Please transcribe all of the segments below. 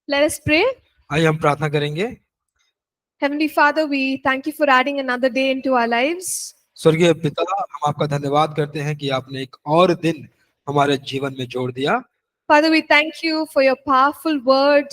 Let us pray. आइए हम प्रार्थना करेंगे। Heavenly Father, we thank you for adding another day into our lives. स्वर्गीय पिता, हम आपका धन्यवाद करते हैं कि आपने एक और दिन हमारे जीवन में जोड़ दिया। Father, we thank you for your powerful word.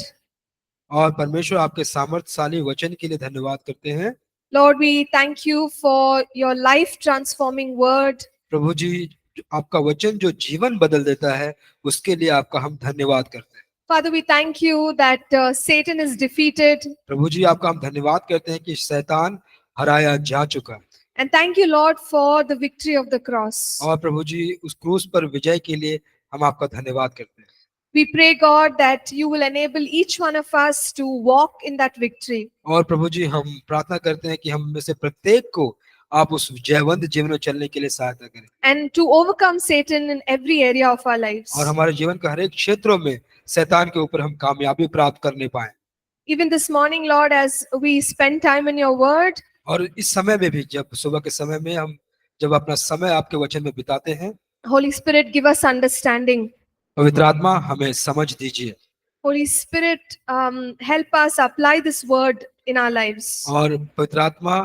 और परमेश्वर आपके सामर्थ्यशाली वचन के लिए धन्यवाद करते हैं। Lord, we thank you for your life transforming word. प्रभु जी, आपका वचन जो जीवन बदल देता है उसके लिए आपका हम धन्यवाद करते हैं। Father, we thank you that Satan is defeated. प्रभु जी, आपका हम धन्यवाद करते हैं कि शैतान हराया जा चुका है। And thank you, Lord, for the victory of the cross. और प्रभु जी, उस क्रूस पर विजय के लिए हम आपका धन्यवाद करते हैं। We pray, God, that you will enable each one of us to walk in that victory. और प्रभु जी, हम प्रार्थना करते हैं कि हम में से प्रत्येक को आप उस जयवंत जीवन में चलने के लिए सहायता करें And to overcome Satan in every area of our lives. और हमारे जीवन के हर एक क्षेत्रों में शैतान के ऊपर हम कामयाबी प्राप्त करने पाए। Even this morning, Lord, as we spend time in your word, और इस समय में भी, जब सुबह के समय में हम जब अपना समय आपके वचन में बिताते हैं, Holy Spirit, give us understanding. पवित्र आत्मा हमें समझ दीजिए Holy Spirit, help us apply this word in our lives. और पवित्र आत्मा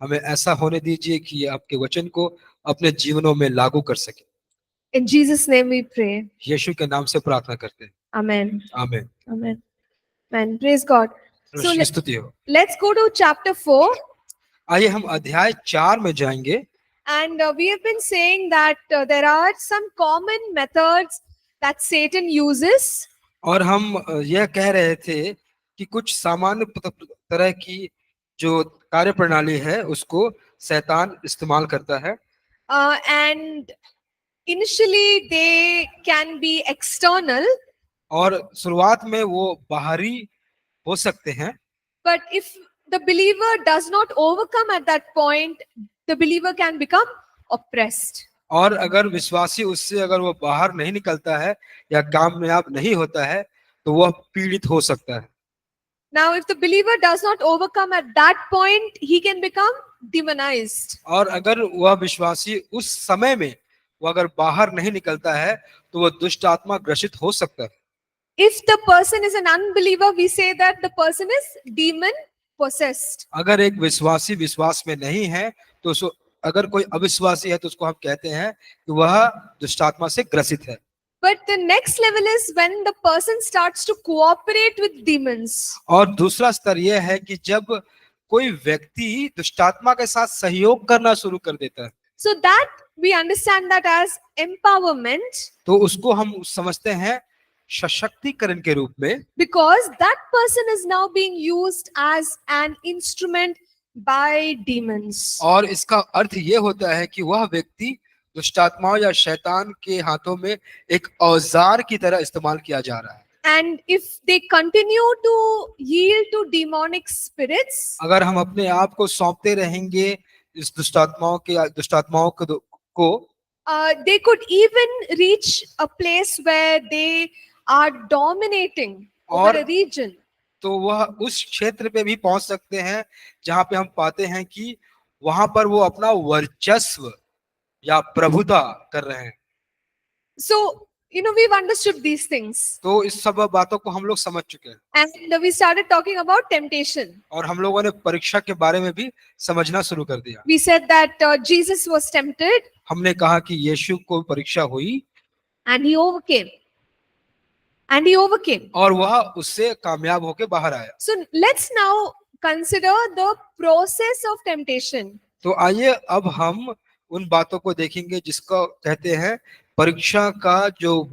हमें ऐसा होने दीजिए कि आपके वचन को अपने जीवनों में लागू कर सके। In Jesus' name we pray. यीशु के नाम से प्रार्थना करते हैं, Amen. आमीन। Amen. Amen. Praise God. So परमेश्वर की स्तुति हो। let's go to chapter 4. आइए हम अध्याय 4 में जाएंगे। And we have been saying that there are some common methods that Satan uses. और हम यह कह रहे थे कि कुछ सामान्य तरह की जो कार्य प्रणाली है उसको शैतान इस्तेमाल करता है। And initially they can be external, और शुरुआत में वो बाहरी हो सकते हैं, but if the believer does not overcome at that point, the believer can become oppressed. और अगर विश्वासी उससे अगर वो बाहर नहीं निकलता है या कामयाब नहीं होता है तो वह पीड़ित हो सकता है। Now, if the believer does not overcome at that point, he can become demonized. और अगर वह विश्वासी उस समय में वो अगर बाहर नहीं निकलता है तो वह दुष्ट आत्मा ग्रसित हो सकता है। If the person is an unbeliever, we say that the person is demon possessed. अगर एक विश्वासी विश्वास में नहीं है तो अगर कोई अविश्वासी है तो उसको हम कहते हैं कि वह दुष्ट आत्मा से ग्रसित है। But the next level is when the person starts to cooperate with demons. और दूसरा स्तर यह है कि जब कोई व्यक्ति दुष्टात्मा के साथ सहयोग करना शुरू कर देता है, So that we understand that as empowerment, तो उसको हम समझते हैं सशक्तिकरण के रूप में, because that person is now being used as an instrument by demons. और इसका अर्थ ये होता है कि वह व्यक्ति दुष्टात्माओं या शैतान के हाथों में एक औजार की तरह इस्तेमाल किया जा रहा है। And if they continue to yield to demonic spirits, अगर हम अपने आप को सौंपते रहेंगे इस दुष्टात्माओं को they could even reach a place where they are dominating over a region. तो वह उस क्षेत्र पे भी पहुंच सकते हैं जहां पे हम पाते हैं कि वहां पर वो अपना वर्चस्व या प्रभुता कर रहे हैं। So, we've understood these things. तो इस सब बातों को हम लोग समझ चुके हैं And we started talking about temptation. और हम लोगों ने परीक्षा के बारे में भी समझना शुरू कर दिया। We said that Jesus was tempted हमने कहा कि यीशु को परीक्षा हुई and he overcame. And he overcame. और वह उससे कामयाब होकर बाहर आया। So let's now consider the process of temptation. तो आइए अब हम उन बातों को देखेंगे जिसको कहते हैं परीक्षा का जो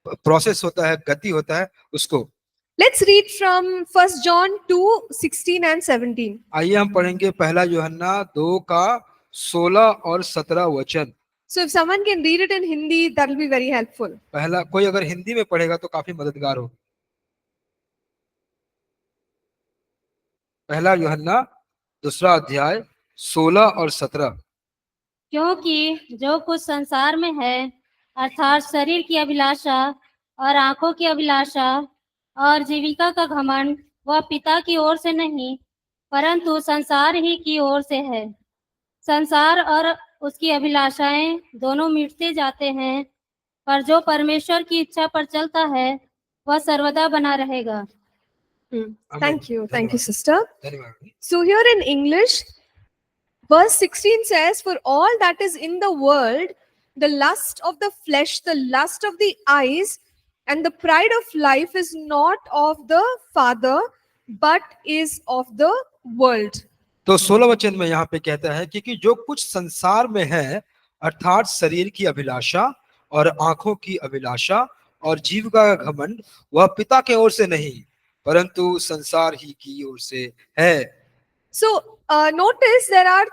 प्रोसेस होता है, गति होता है उसको। Let's read from 1 John 2:16 and 17. आइए हम पढ़ेंगे पहला यूहन्ना 2 का 16 और 17 वचन। So if someone can read it in Hindi, that will be very helpful. पहला कोई अगर हिंदी में पढ़ेगा तो काफी मददगार हो। पहला यूहन्ना 2 अध्याय 16 और 17। क्योंकि जो कुछ संसार में है अर्थात शरीर की अभिलाषा और आंखों की अभिलाषा और जीविका का घमंड वह पिता की ओर से नहीं परंतु संसार ही की ओर से है। संसार और उसकी अभिलाषाएं दोनों मिटते जाते हैं, पर जो परमेश्वर की इच्छा पर चलता है वह सर्वदा बना रहेगा। Hmm. Amen. Thank you, धन्यवाद। sister. धन्यवाद। So here in English, verse 16 says, "For all that is in the world, the lust of the flesh, the lust of the eyes, and the pride of life is not of the Father, but is of the world." तो 16 वचन में यहाँ पे कहता है कि जो कुछ संसार में है, अर्थात शरीर की अभिलाषा और आंखों की अभिलाषा और जीविका का घमंड, वह पिता के ओर से नहीं, परंतु संसार ही की ओर से है। So notice there are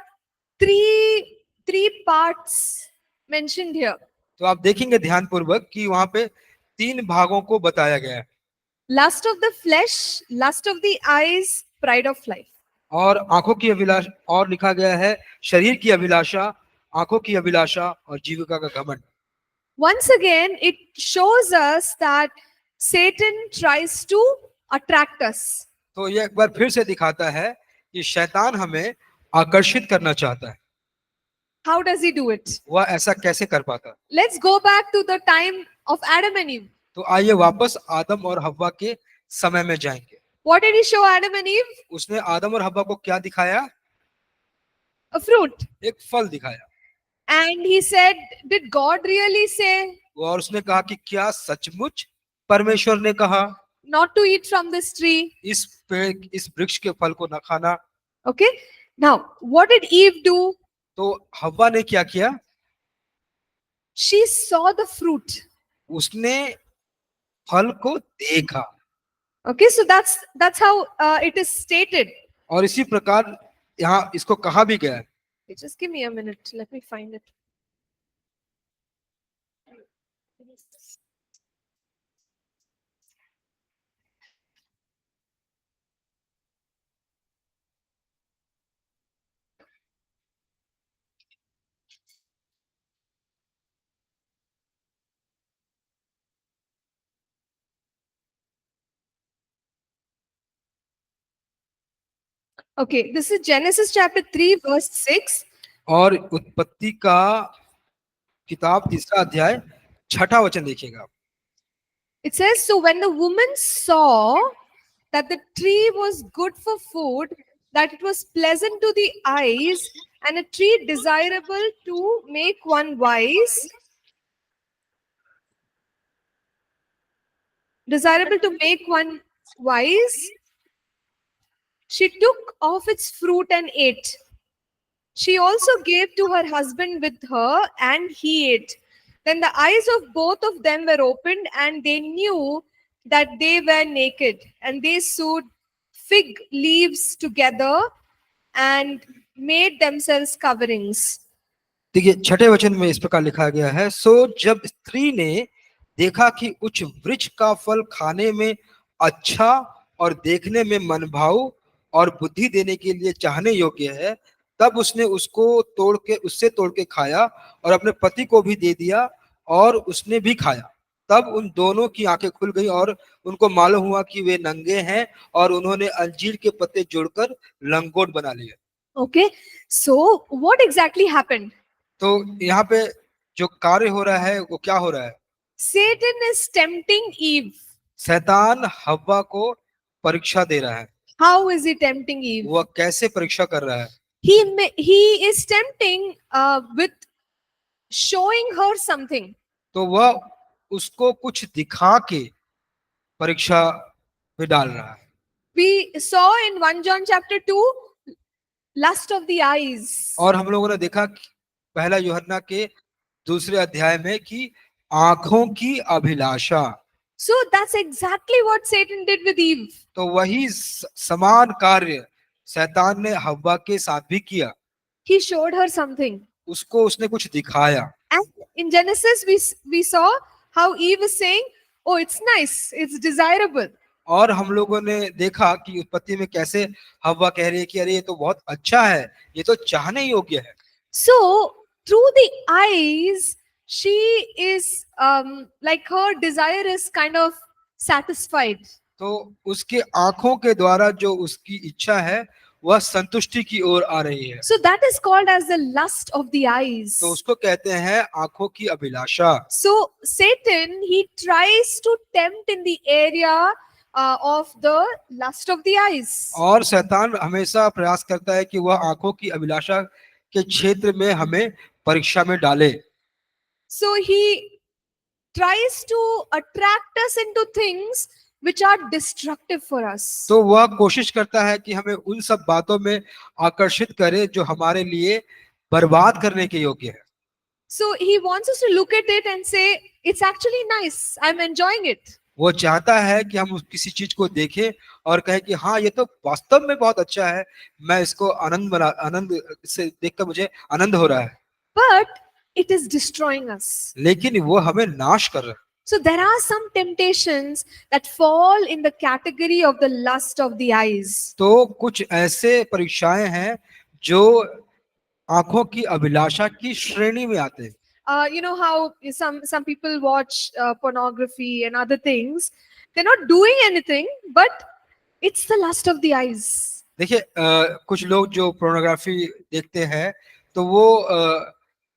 three parts mentioned here. तो आप देखेंगे ध्यानपूर्वक कि वहां पे 3 भागों को बताया गया है। Lust of the flesh, lust of the eyes, pride of life. और आंखों की अभिलाषा, और लिखा गया है शरीर की अभिलाषा, आंखों की अभिलाषा और जीविका का घमंड। Once again, it shows us that Satan tries to attract us. तो ये एक बार फिर से दिखाता है कि शैतान हमें आकर्षित करना चाहता है। How does he do it? वह ऐसा कैसे कर पाता? Let's go back to the time of Adam and Eve. तो आइए वापस आदम और हव्वा के समय में जाएंगे। What did he show Adam and Eve? उसने आदम और हव्वा को क्या दिखाया? A fruit. एक फल दिखाया। And he said, "Did God really say और उसने कहा कि क्या सचमुच परमेश्वर ने कहा not to eat from this tree?" इस पेड़, इस वृक्ष के फल को न खाना? Okay. Now, what did Eve do? तो हव्वा ने क्या किया? She saw the fruit. उसने फल को देखा। Okay, so that's how it is stated. और इसी प्रकार यहाँ इसको कहा भी गया है। Okay, just give me a minute. Let me find it. Okay, this is Genesis chapter 3, verse 6. और उत्पत्ति का किताब 3 अध्याय 6 वचन देखिएगा। It says, "So when the woman saw that the tree was good for food, that it was pleasant to the eyes, and a tree desirable to make one wise, she took of its fruit and ate. She also gave to her husband with her, and he ate. Then the eyes of both of them were opened, and they knew that they were naked. And they sewed fig leaves together and made themselves coverings." देखिए 6 वचन में इस प्रकार लिखा गया है, सो जब स्त्री ने देखा कि उच्च वृक्ष का फल खाने में अच्छा और देखने में मनभाऊ और बुद्धि देने के लिए चाहने योग्य है, तब उसने उससे तोड़ के खाया और अपने पति को भी दे दिया, और उसने भी खाया। तब उन दोनों की आंखें खुल गई और उनको मालूम हुआ कि वे नंगे हैं, और उन्होंने अंजीर के पत्ते जोड़कर लंगोट बना लिए। Okay, so what exactly happened? तो यहाँ पे जो कार्य हो रहा है वो क्या हो रहा है? Satan is tempting Eve. शैतान हव्वा को परीक्षा दे रहा है। How is he tempting Eve? वह कैसे परीक्षा कर रहा है? He is tempting with showing her something. तो वह उसको कुछ दिखा के परीक्षा में डाल रहा है। We saw in 1 John chapter 2, lust of the eyes. और हम लोगों ने देखा कि पहला यूहन्ना के 2 अध्याय में कि आंखों की अभिलाषा। So that's exactly what Satan did with Eve. तो वही समान कार्य शैतान ने हव्वा के साथ भी किया। He showed her something. उसने कुछ दिखाया। And in Genesis, we saw how Eve is saying, "Oh, it's nice, it's desirable." और हम लोगों ने देखा कि उत्पत्ति में कैसे हव्वा कह रही है कि अरे ये तो बहुत अच्छा है, ये तो चाहने योग्य है। So through the eyes, she is like her desire is kind of satisfied. तो उसके आंखों के द्वारा जो उसकी इच्छा है वह संतुष्टि की ओर आ रही है। So that is called as the lust of the eyes. तो उसको कहते हैं आंखों की अभिलाषा। So Satan, he tries to tempt in the area of the lust of the eyes. और शैतान हमेशा प्रयास करता है कि वह आंखों की अभिलाषा के क्षेत्र में हमें परीक्षा में डाले। So he tries to attract us into things which are destructive for us. तो वह कोशिश करता है कि हमें उन सब बातों में आकर्षित करे जो हमारे लिए बर्बाद करने के योग्य है। So he wants us to look at it and say, it's actually nice. I'm enjoying it. वो चाहता है कि हम किसी चीज को देखें और कहें कि हाँ ये तो वास्तव में बहुत अच्छा है, मैं इसको आनंद से देखकर मुझे आनंद हो रहा है, But it is destroying us. लेकिन वो हमें नाश कर रहा है। So there are some temptations that fall in the category of the lust of the eyes. तो कुछ ऐसे परीक्षाएं हैं जो आंखों की अभिलाषा की श्रेणी में आते हैं। You know how some people watch pornography and other things. They're not doing anything, but it's the lust of the eyes. देखिए कुछ लोग जो पोर्नोग्राफी देखते हैं तो वो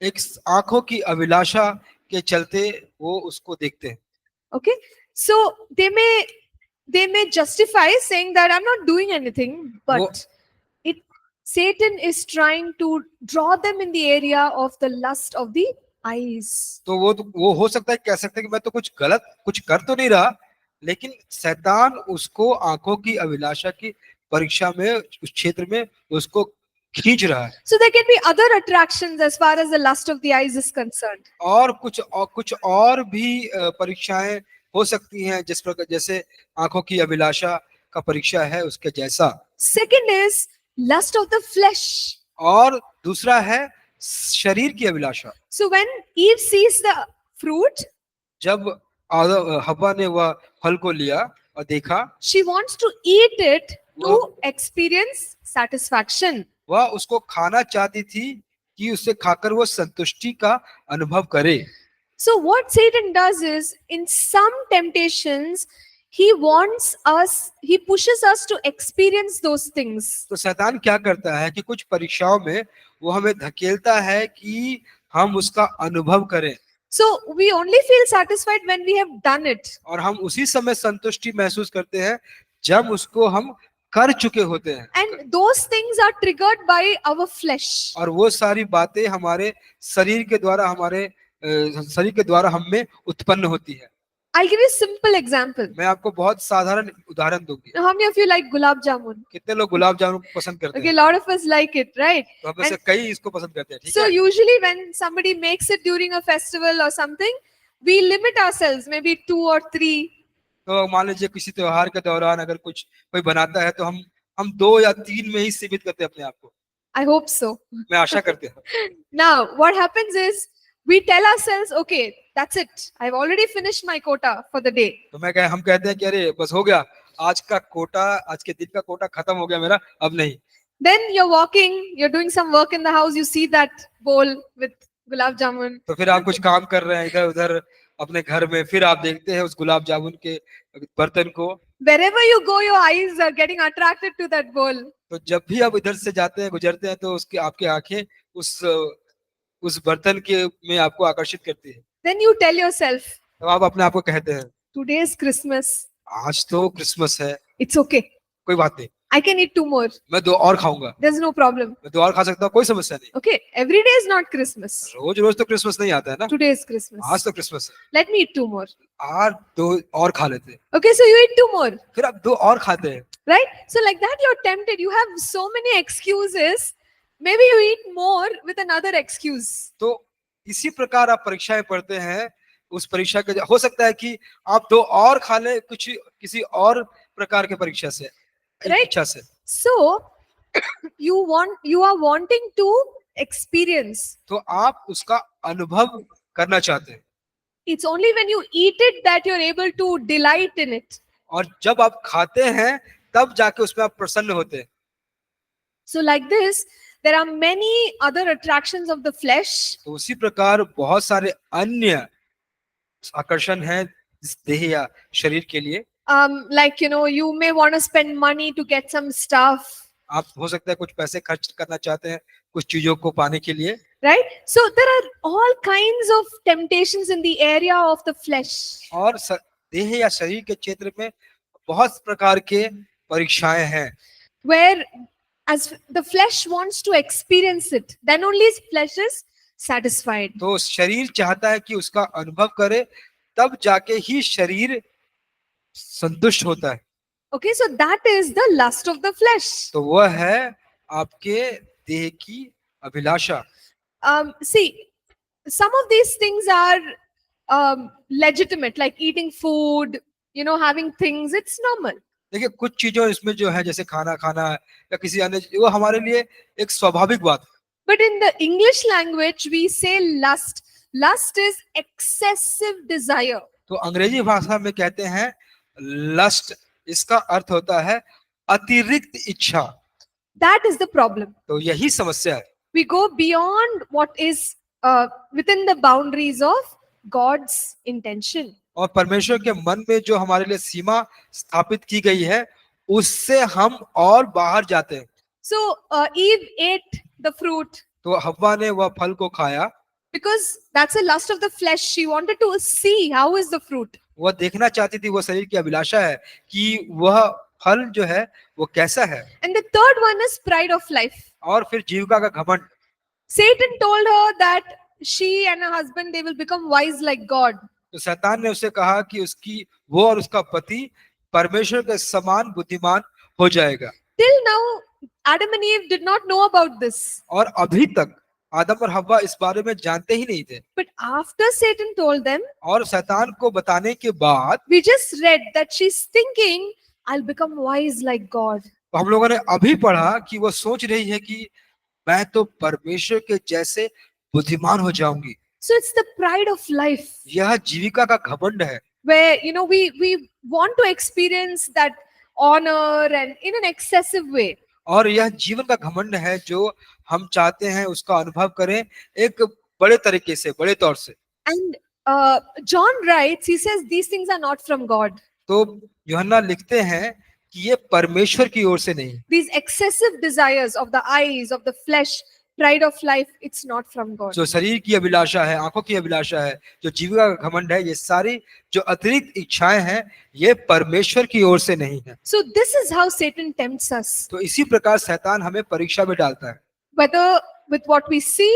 एक आंखों की अभिलाषा के चलते वो उसको देखते हैं। Okay, so they may justify saying that I'm not doing anything, but Satan is trying to draw them in the area of the lust of the eyes. तो वो हो सकता है कह सकते हैं कि मैं तो कुछ कर तो नहीं रहा, लेकिन शैतान उसको आंखों की अभिलाषा की परीक्षा में उस क्षेत्र में उसको खींच रहा है। So there can be other attractions as far as the lust of the eyes is concerned. और कुछ और भी परीक्षाएं हो सकती हैं जिस प्रकार जैसे आंखों की अभिलाषा का परीक्षा है उसके जैसा। Second is lust of the flesh. और दूसरा है शरीर की अभिलाषा। So when Eve sees the fruit, जब हव्वा ने वह फल को लिया और देखा, she wants to eat it to experience satisfaction. वह उसको खाना चाहती थी कि उसे खाकर वो संतुष्टि का अनुभव करे। So what Satan does is, in some temptations, he pushes us to experience those things. तो शैतान क्या करता है कि कुछ परीक्षाओं में वो हमें धकेलता है कि हम उसका अनुभव करें। So we only feel satisfied when we have done it. और हम उसी समय संतुष्टि महसूस करते हैं जब उसको हम कर चुके होते हैं। And those things are triggered by our flesh. और वो सारी बातें हमारे शरीर के द्वारा हम में उत्पन्न होती है। I'll give you a simple example. मैं आपको बहुत साधारण उदाहरण दूंगी। Now, how many of you like gulab jamun? कितने लोग गुलाब जामुन पसंद करते Okay, हैं? a lot of us like it, right? तो हम में से कई इसको पसंद करते हैं, ठीक So है? usually when somebody makes it during a festival or something, we limit ourselves, maybe 2 or 3. तो मान लीजिए किसी त्योहार के दौरान अगर कोई बनाता है तो हम 2 या 3 में ही सीमित करते हैं अपने आप को। I hope so. मैं आशा करते हैं। Now, what happens is we tell ourselves, okay, that's it. I've already finished my quota for the day. तो हम कहते हैं कि अरे बस हो गया, आज के दिन का कोटा खत्म हो गया मेरा, अब नहीं। Then you're walking, you're doing some work in the house, you see that bowl with gulab jamun. तो फिर आप कुछ काम कर रहे हैं इधर उधर अपने घर में, फिर आप देखते हैं उस गुलाब जामुन के बर्तन को। Wherever you go, your eyes are getting attracted to that bowl. तो जब भी आप इधर से जाते हैं गुजरते हैं तो आपकी आंखें उस बर्तन के में आपको आकर्षित करती है। Then you tell yourself, तो आप अपने आप को कहते हैं today is Christmas. आज तो क्रिसमस है, It's okay. कोई बात नहीं, I can eat 2 more. मैं 2 और खाऊंगा, There's no problem. मैं 2 और खा सकता हूँ, कोई समस्या नहीं। Okay, every day is not Christmas. रोज रोज तो क्रिसमस नहीं आता है ना, Today is Christmas. आज तो क्रिसमस है, Let me eat 2 more. आज 2 और खा लेते हैं। Okay, so you eat 2 more, फिर आप 2 और खाते हैं। right? So like that you're tempted. You have so many excuses. Maybe you eat more with another excuse. तो इसी प्रकार आप परीक्षाएं पढ़ते हैं, उस परीक्षा के हो सकता है कि आप 2 और खा लें किसी और प्रकार के परीक्षा से, Right. इच्छा से। So you are wanting to experience. तो आप उसका अनुभव करना चाहते हैं। It's only when you eat it that you're able to delight in it. और जब आप खाते हैं तब जाके उसमें आप प्रसन्न होते हैं। So like this, there are many other attractions of the flesh. तो उसी प्रकार बहुत सारे अन्य आकर्षण हैं इस देह या शरीर के लिए। Like, you may want to spend money to get some stuff, आप हो सकता है कुछ पैसे खर्च करना चाहते हैं कुछ चीजों को पाने के लिए, right? So there are all kinds of temptations in the area of the flesh. और देह या शरीर के क्षेत्र में बहुत प्रकार के परीक्षाएं हैं, where as the flesh wants to experience it, then only his flesh is satisfied. तो शरीर चाहता है कि उसका अनुभव करे, तब जाके ही शरीर संतुष्ट होता है। Okay, so that is the lust of the flesh. तो वह है आपके देह की अभिलाषा। See, some of these things are legitimate, like eating food, having things, it's normal. देखिए कुछ चीजों इसमें जो है, जैसे खाना खाना या किसी अन्य, वो हमारे लिए एक स्वाभाविक बात है। But in the English language, we say lust. Lust is excessive desire. तो अंग्रेजी भाषा में कहते हैं लस्ट, इसका अर्थ होता है अतिरिक्त इच्छा। That is the problem. तो यही समस्या है। We go beyond what is within the boundaries of God's intention. और परमेश्वर के मन में जो हमारे लिए सीमा स्थापित की गई है, उससे हम और बाहर जाते हैं। So Eve ate the fruit तो हव्वा ने वह फल को खाया, because that's a lust of the flesh. She wanted to see how is the fruit. वह देखना चाहती थी, वह शरीर की अभिलाषा है कि वह फल जो है वो कैसा है। And the third one is pride of life. और फिर जीविका का घमंड। Satan told her that she and her husband, they will become wise like God. तो शैतान ने उसे कहा कि वो और उसका पति परमेश्वर के समान बुद्धिमान हो जाएगा। Till now, Adam and Eve did not know about this. और अभी तक आदम और हव्वा इस बारे में जानते ही नहीं थे। But after Satan told them, और शैतान को बताने के बाद we just read that she's thinking, I'll become wise like God. तो हम लोगों ने अभी पढ़ा कि वो सोच रही है कि मैं तो परमेश्वर के जैसे बुद्धिमान हो जाऊंगी। So it's the pride of life, यह जीविका का घमंड है, where we want to experience that honor and in an excessive way. और यह जीवन का घमंड है जो हम चाहते हैं उसका अनुभव करें एक बड़े तरीके से, बड़े तौर से। And John writes, he says these things are not from God. तो यूहन्ना लिखते हैं कि ये परमेश्वर की ओर से नहीं। These excessive desires of the eyes, of the flesh, pride of life, it's not from God. जो शरीर की अभिलाषा है, आंखों की अभिलाषा है, जो जीविका का घमंड है, ये सारी जो अतिरिक्त इच्छाएं हैं, ये परमेश्वर की ओर से नहीं है। So this is how Satan tempts us. तो इसी प्रकार शैतान हमें परीक्षा में डालता है Whether with what we see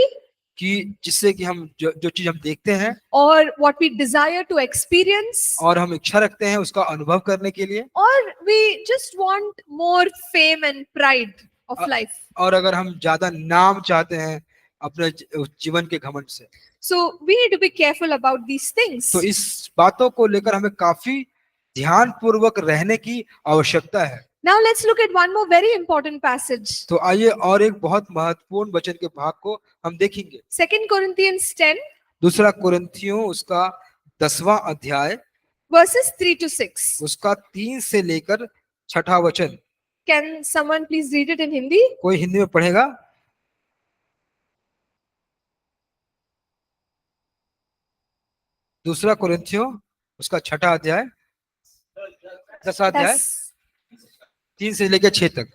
कि जिससे कि हम जो चीज हम देखते हैं or what we desire to experience, और हम इच्छा रखते हैं उसका अनुभव करने के लिए, or we just want more fame and pride of life. और अगर हम ज्यादा नाम चाहते हैं अपने जीवन के घमंड से। So we need to be careful about these things. तो इस बातों को लेकर हमें काफी ध्यान पूर्वक रहने की आवश्यकता है। Now let's look at one more very important passage. तो आइए और एक बहुत महत्वपूर्ण वचन के भाग को हम देखेंगे। 2 Corinthians 10, दूसरा कुरिन्थियों उसका 10वां अध्याय verses 3 to 6. उसका 3 से लेकर 6ठा वचन। Can someone please read it in Hindi? कोई हिंदी में पढ़ेगा? दूसरा कुरिन्थियों उसका 6ठा अध्याय, 10वां अध्याय, Yes. 3 से लेकर 6 तक।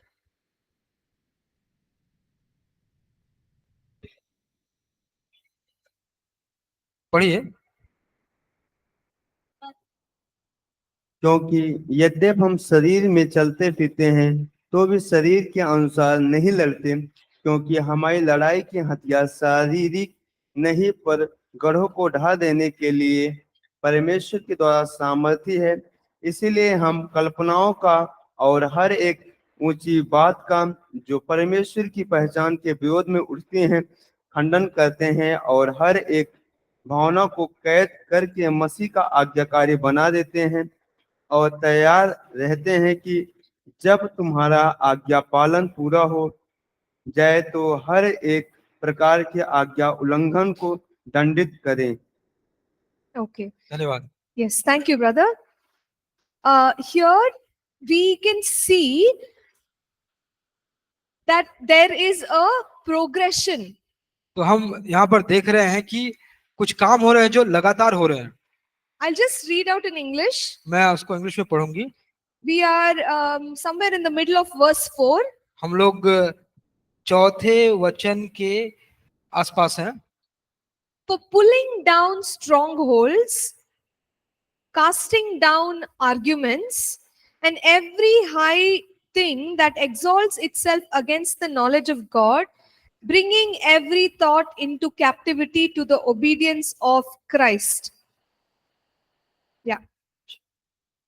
पढ़िए। क्योंकि यद्यप हम शरीर में चलते फिरते हैं तो भी शरीर के अनुसार नहीं लड़ते, क्योंकि हमारी लड़ाई के हथियार शारीरिक नहीं पर गढ़ों को ढा देने के लिए परमेश्वर के द्वारा सामर्थ्य है। इसीलिए हम कल्पनाओं का और हर एक ऊंची बात का जो परमेश्वर की पहचान के विरोध में उठती हैं खंडन करते हैं, और हर एक भावना को कैद करके मसीह का आज्ञाकारी बना देते हैं, और तैयार रहते हैं कि जब तुम्हारा आज्ञा पालन पूरा हो जाए तो हर एक प्रकार के आज्ञा उल्लंघन को दंडित करें। Okay. धन्यवाद। Yes, thank you, brother. Here we can see that there is a progression. तो हम यहाँ पर देख रहे हैं कि कुछ काम हो रहे हैं जो लगातार हो रहे हैं। I'll just read out in English. मैं उसको इंग्लिश में पढ़ूंगी। We are somewhere in the middle of verse 4. हम लोग चौथे वचन के आसपास हैं। For pulling down strongholds, casting down arguments, and every high thing that exalts itself against the knowledge of God, bringing every thought into captivity to the obedience of Christ. Yeah.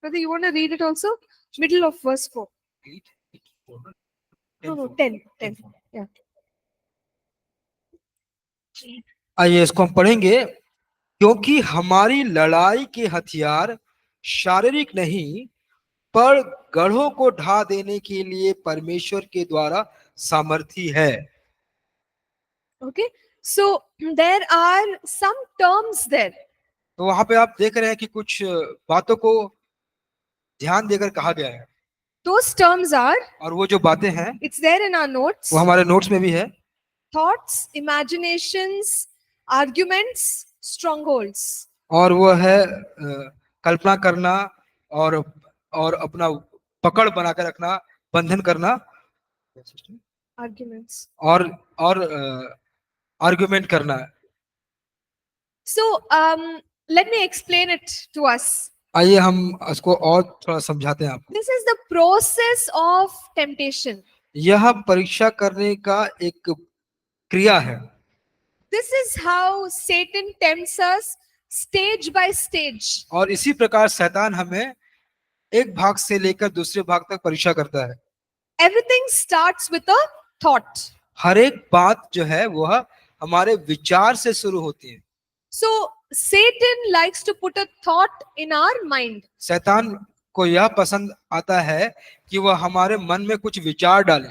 Brother, you want to read it also? Middle of verse 4. No, 10. Yeah. आइए इसको हम पढ़ेंगे। क्योंकि हमारी लड़ाई के हथियार शारीरिक नहीं पर गढ़ों को ढा देने के लिए परमेश्वर के द्वारा सामर्थी है। Okay. So there are some terms there. तो वहां पे आप देख रहे हैं कि कुछ बातों को ध्यान देकर कहा गया है, Those terms are, और वो जो बातें हैं it's there in our notes: वो हमारे नोट्स में भी है। thoughts, imaginations, arguments, strongholds. और वो है कल्पना करना और अपना पकड़ बनाकर रखना, बंधन करना, Arguments. और आर्गुमेंट करना। So let me explain it to us. आइए हम इसको और थोड़ा समझाते हैं आपको। This is the process of temptation. यह परीक्षा करने का एक क्रिया है। This is how Satan tempts us stage by stage. और इसी प्रकार शैतान हमें एक भाग से लेकर दूसरे भाग तक परीक्षा करता है। Everything starts with a thought. हर एक बात जो है वह हमारे विचार से शुरू होती है। So Satan likes to put a thought in our mind. शैतान को यह पसंद आता है कि वह हमारे मन में कुछ विचार डाले।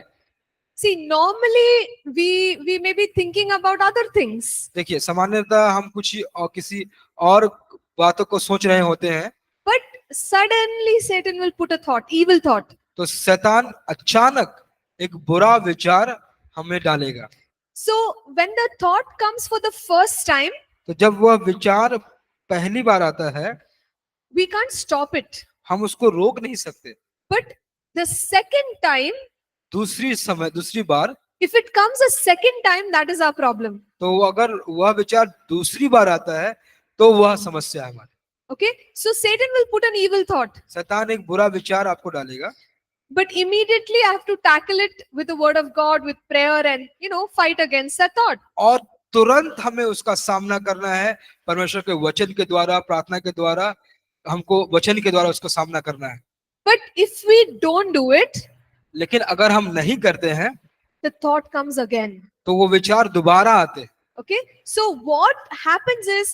See, normally we may be thinking about other things. देखिए, सामान्यतः हम कुछ और किसी और बातों को सोच रहे होते हैं, But suddenly Satan will put a thought, evil thought. तो शैतान अचानक एक बुरा विचार हमें डालेगा। So when the thought comes for the first time, तो जब वह विचार पहली बार आता है, we can't stop it. हम उसको रोक नहीं सकते। But the second time, दूसरी बार if it comes a second time, that is our problem. तो अगर वह विचार दूसरी बार आता है तो वह समस्या है हमारी। Okay, so Satan will put an evil thought, शैतान एक बुरा विचार आपको डालेगा, but immediately I have to tackle it with the word of God, with prayer, and fight against that thought. और तुरंत हमें उसका सामना करना है परमेश्वर के वचन के द्वारा, प्रार्थना के द्वारा, हमको वचन के द्वारा उसका सामना करना है। But if we don't do it, लेकिन अगर हम नहीं करते हैं the thought comes again. तो वो विचार दोबारा आते हैं। Okay, so what happens is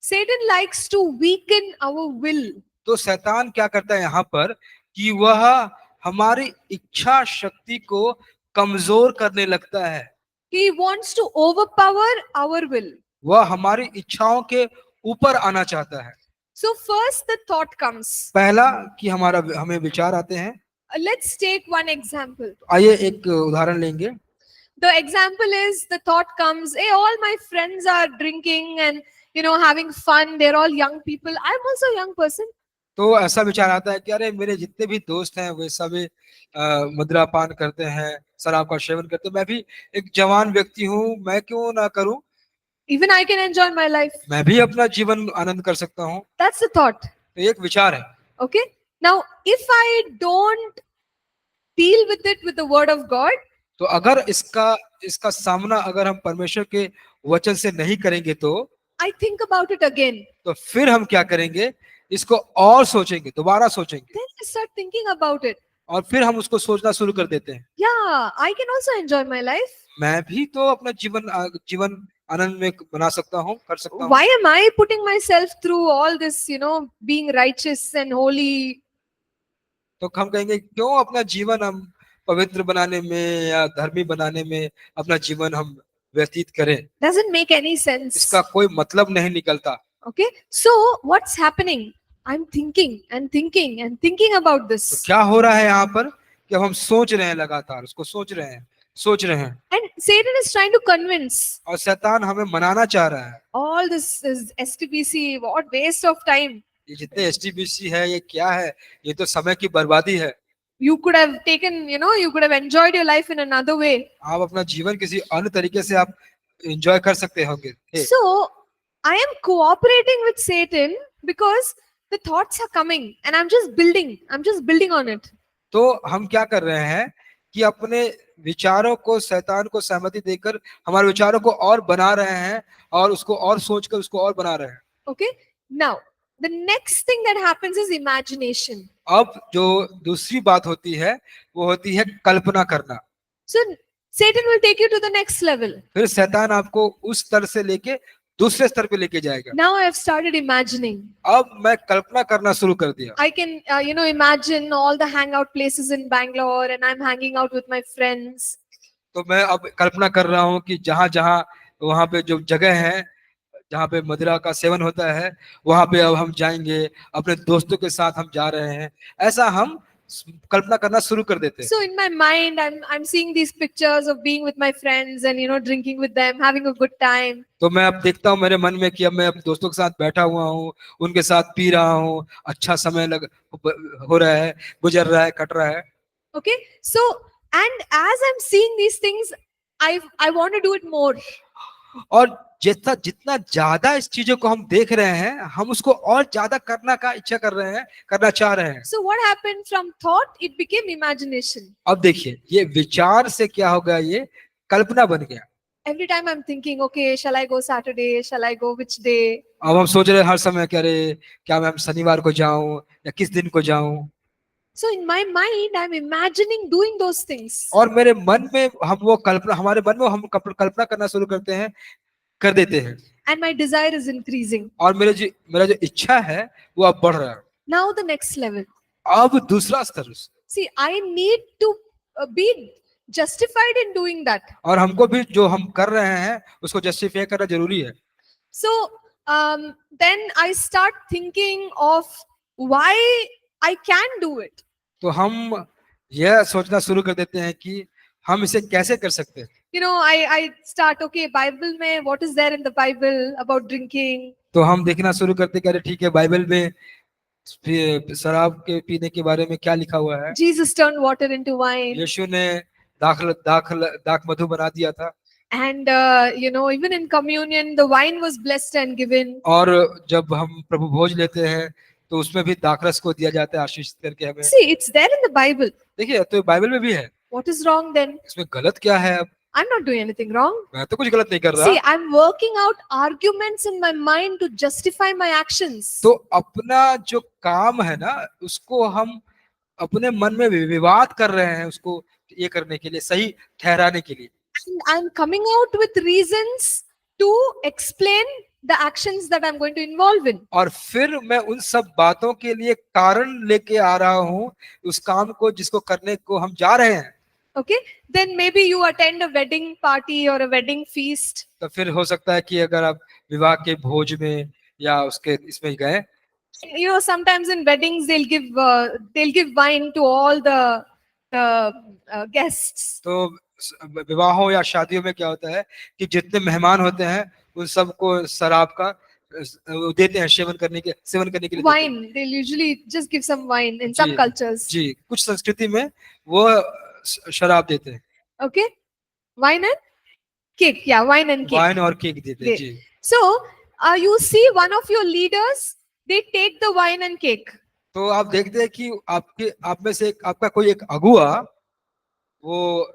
Satan likes to weaken our will. तो शैतान क्या करता है यहाँ पर कि वह हमारी इच्छा शक्ति को कमजोर करने लगता है। He wants to overpower our will. वह हमारी इच्छाओं के ऊपर आना चाहता है। So first the thought comes. पहला कि हमें विचार आते हैं। Let's take one example. आइए एक उदाहरण लेंगे। The example is the thought comes, hey, all my friends are drinking and having fun. They're all young people. I'm also a young person. तो ऐसा विचार आता है कि अरे मेरे जितने भी दोस्त हैं वे सभी मदिरापान करते हैं, शराब का सेवन करते हैं, मैं भी एक जवान व्यक्ति हूँ, मैं क्यों ना करूं? Even I can enjoy my life. मैं भी अपना जीवन आनंद कर सकता हूँ। That's the thought. तो ये एक विचार है। Okay. Now, if I don't deal with it with the word of God, तो अगर इसका सामना अगर हम परमेश्वर के वचन से नहीं करेंगे तो I think about it again. तो फिर हम क्या करेंगे? इसको और सोचेंगे, दोबारा सोचेंगे, Then I start thinking about it. और फिर हम उसको सोचना शुरू कर देते हैं। Yeah, I can also enjoy my life. मैं भी तो अपना जीवन आनंद में बना सकता हूँ, कर सकता हूँ। Why am I putting myself through all this, being righteous and holy? तो हम कहेंगे क्यों अपना जीवन हम पवित्र बनाने में या धर्मी बनाने में अपना जीवन हम व्यतीत करें? Doesn't make any sense. इसका कोई मतलब नहीं निकलता। Okay, so what's happening? I'm thinking and thinking and thinking about तो this. क्या हो रहा है यहाँ पर कि अब हम सोच रहे हैं, लगातार उसको सोच रहे हैं And Satan is trying to convince. और शैतान हमें मनाना चाह रहा है। All this is STBC, what waste of time. ये जितने एसटीबीसी है ये क्या है? ये तो समय की बर्बादी है। You could have taken, you could have enjoyed your life in another way. आप अपना जीवन किसी अन्य तरीके से आप एंजॉय कर सकते होंगे। So I am cooperating with Satan because the thoughts are coming and I'm just building on it. तो हम क्या कर रहे हैं कि अपने विचारों को शैतान को सहमति देकर हमारे विचारों को और बना रहे हैं और उसको और सोचकर उसको और बना रहे हैं। Okay, now the next thing that happens is imagination. अब जो दूसरी बात होती है वो होती है कल्पना करना। So Satan will take you to the next level. फिर शैतान आपको उस स्तर से लेके दूसरे स्तर पे लेके जाएगा। Now I have started imagining. अब मैं कल्पना करना शुरू कर दिया। I can, imagine all the hangout places in Bangalore and I'm hanging out with my friends. तो मैं अब कल्पना कर रहा हूँ कि जहाँ जहाँ वहाँ पे जो जगह है जहाँ पे मदिरा का सेवन होता है वहाँ पे अब हम जाएंगे, अपने दोस्तों के साथ हम जा रहे हैं, ऐसा हम कल्पना करना शुरू कर देते हैं। So in my mind, I'm seeing these pictures of being with my friends and drinking with them, having a good time. तो मैं अब देखता हूँ मेरे मन में कि अब मैं अपने दोस्तों के साथ बैठा हुआ हूँ, उनके साथ पी रहा हूँ, अच्छा समय हो रहा है, गुजर रहा है, कट रहा है। Okay, so and as I'm seeing these things, I want to do it more. और जितना जितना ज्यादा इस चीजों को हम देख रहे हैं हम उसको और ज्यादा करना का इच्छा कर रहे हैं, करना चाह रहे हैं। So what happened from thought? It became imagination. अब देखिए ये विचार से क्या हो गया, ये कल्पना बन गया। Every time I'm thinking, okay, shall I go Saturday? Shall I go which day? अब हम सोच रहे हैं हर समय कि अरे क्या मैं शनिवार को जाऊं या किस दिन को जाऊं। So in my mind, I'm imagining doing those things. और मेरे मन में हम वो कल्पना, हमारे मन में हम कल्पना करना शुरू करते हैं, कर देते हैं। And my desire is increasing. और मेरा जो इच्छा है वो अब बढ़ रहा है। Now the next level. अब दूसरा स्तर। See, I need to be justified in doing that. और हमको भी जो हम कर रहे हैं उसको जस्टिफाई करना जरूरी है। So then I start thinking of why I can do it. तो हम यह सोचना शुरू कर देते हैं कि हम इसे कैसे कर सकते हैं। I start, okay, Bible में what is there in the Bible about drinking? तो हम देखना शुरू करते कि अरे ठीक है, बाइबल में शराब के पीने के बारे में क्या लिखा हुआ है। Jesus turned water into wine. यीशु ने दाख मधु बना दिया था। And even in communion, the wine was blessed and given. और जब हम प्रभु भोज लेते हैं तो उसमें भी दाखरस को दिया जाता है आशीषित करके हमें। See, it's there in the Bible. देखिए तो बाइबल में भी है। What is wrong then? इसमें गलत क्या है? अब I'm not doing anything wrong. मैं तो कुछ गलत नहीं कर रहा। See, I'm working out arguments in my mind to justify my actions. तो अपना जो काम है ना उसको हम अपने मन में विवाद कर रहे हैं, उसको ये करने के लिए, सही ठहराने के लिए। And I'm coming out with reasons to explain the actions that I'm going to involve in. और फिर मैं उन सब बातों के लिए कारण लेके आ रहा हूँ उस काम को जिसको करने को हम जा रहे हैं। Okay, then maybe you attend a wedding party or a wedding feast. तो फिर हो सकता है कि अगर आप विवाह के भोज में या उसके इसमें गए। Sometimes in weddings they'll give wine to all the guests. तो विवाहों या शादियों में क्या होता है कि जितने मेहमान होते हैं उन सबको शराब का देते हैं, सेवन करने के लिए Wine, they'll usually just give some wine in some ji, cultures. जी, कुछ संस्कृति में वो शराब देते हैं। Okay, wine and cake. Yeah, wine and cake. Wine और केक देते हैं। जी। So you see one of your leaders, they take the wine and cake. तो आप देखते हैं कि आप में से आपका कोई एक अगुआ वो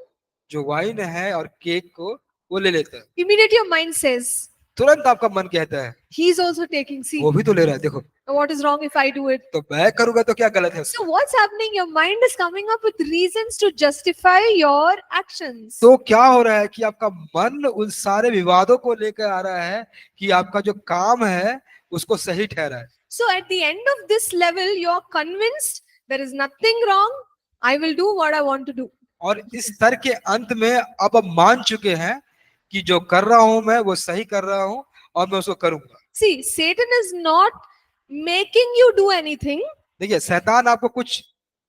जो वाइन है और केक को वो ले लेता है। Immediately your mind says, तुरंत आपका मन कहता है he's also taking. See, वो भी तो ले रहा है, देखो what is wrong if I do it? तो मैं करूंगा तो क्या गलत है। So what's happening? Your mind is coming up with reasons to justify your actions. तो क्या हो रहा है कि आपका मन उन सारे विवादों को लेकर आ रहा है कि आपका जो काम है उसको सही ठहरा है। So at the end of this level, you're convinced there is nothing wrong. I will do what I want to do. और इस स्तर के अंत में अब मान चुके हैं कि जो कर रहा हूं मैं वो सही कर रहा हूं और मैं उसको करूंगा। See, Satan is not making you do anything. देखिए शैतान आपको कुछ